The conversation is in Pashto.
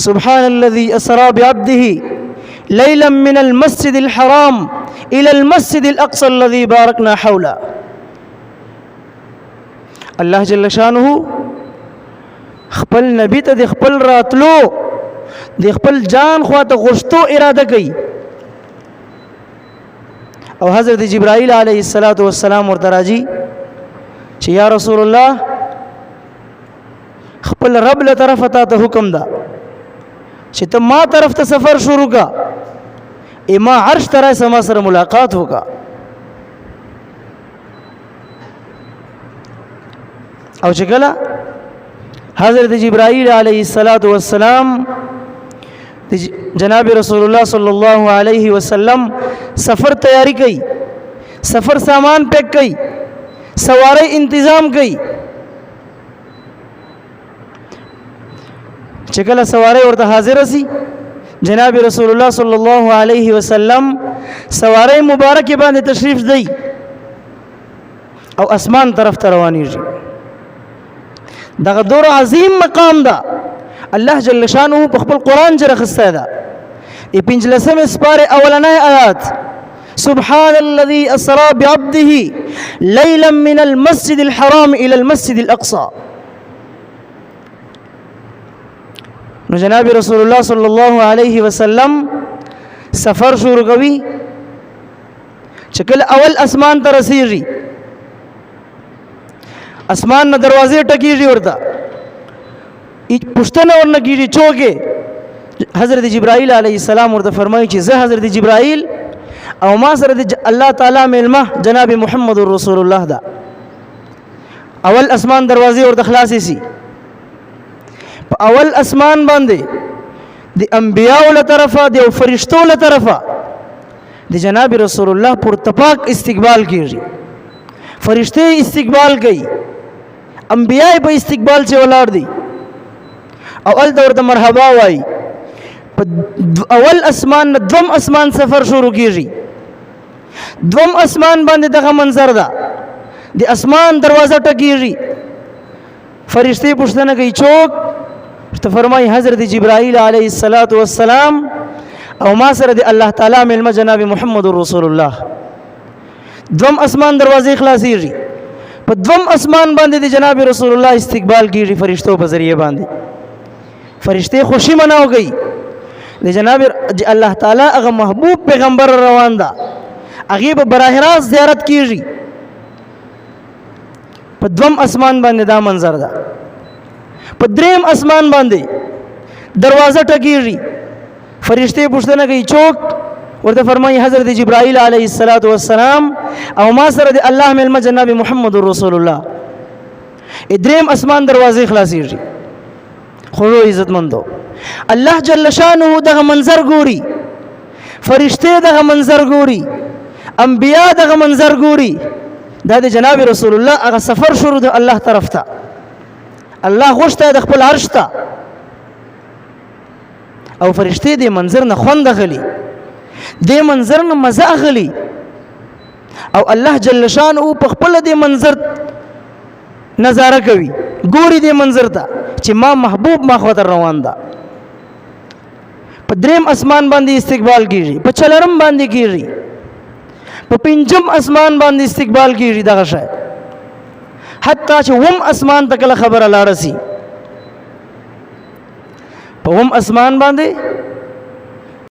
سبحان الذي اسرى بعبده ليلا من المسجد الحرام الى المسجد الاقصى الذي باركنا حوله. الله جل شانه خپل نبی ته د خپل راتلو د خپل جان خواته غشتو اراده کوي او حضرت جبرائیل علیه السلام ورته راځي چې یا رسول الله خپل رب له طرفه ته حکم ده چې ته ما طرف ته سفر شروع کا ما عرش ترای سما سره ملاقات وکا. او چې کله حضرت جبرائیل علیه السلام جناب رسول الله صلی الله علیه وسلم سفر تیاری کئی, سفر سامان پیک کئی, سواری انتظام کئی, چکل سواری ورته حاضر سی جناب رسول الله صلی الله علیه وسلم سواری مبارک باندې تشریف دی او اسمان طرف ته روانیږي. دغه دور عظیم مقام ده الله جل شانه په خپل قران کې راخسته ده. ای 15 سپاره اولنۍ آیات سبحان الذي اسرى بعبده ليلا من المسجد الحرام الى المسجد الاقصى. نو جناب رسول الله صلی الله علیه وسلم سفر شروع کوي چې کله اول اسمان ته رسیږي اسمان نه دروازې ټکیږي ورته پښتنه ورنه کیږي چوکه. حضرت جبرائیل علیه السلام ورته فرمایي چې زه حضرت جبرائیل او ما سره د الله تعالی ملمه جناب محمد رسول الله دا اول اسمان دروازې ورته خلاصې سي. په اول اسمان باندې د انبیاء له طرفه د فرشتو له طرفه د جناب رسول الله پرتپاک استقبال کیږي. فرشته استقبال کوي, انبیاء په استقبال چې ولاړ دي او ال دور ته مرحبا وای. په اول اسمان نه دوم اسمان سفر شروع کیږي. دوم اسمان باندې دغه منظر ده, د اسمان دروازه ټکیږي, فرشتي پوښتنه کوي چوک ته فرمای حضرت جبرائیل علیه السلام او ما سره د الله تعالی ملما جناب محمد رسول الله. دوم اسمان دروازې خلاصيږي, په دوم اسمان باندې د جناب رسول الله استقبال کیږي فرشتو په ذریعہ باندې. فرشته خوشی مناو گئی د جناب الله تعالی هغه محبوب پیغمبر روان ده, هغه به براه راست زیارت کیږي. په دوم اسمان باندې دا منظر ده. په دریم اسمان باندې دروازه ټکیږي, فرشته پوښتنه کوي چوک ورته فرمایي حضرت جبرائیل علیه السلام او ما سره د الله ملما جناب محمد رسول الله. دریم اسمان دروازې خلاصيږي. خورو عزت مندو الله جل شانه دغه منظر ګوري, فرشته دغه منظر ګوري, انبیاء دغه منظر ګوري. دا د جناب رسول الله هغه سفر شروع د الله طرف ته. الله غوښته د خپل عرش ته او فرشته دې منظر نه خوند غلي, دې منظر نه مزه اخلي او الله جل شانه په خپل دې منظر نظاره کوي, ګوري دې منظر ته چې ما محبوب ما خو روان ده. په دریم اسمان باندې استقبال کیږي, په چلرم باندې کیږي, په پنځم اسمان باندې استقبال کیږي دغه شی. حتی چې وم اسمان ته کله خبره لاړه سي, په وم اسمان باندې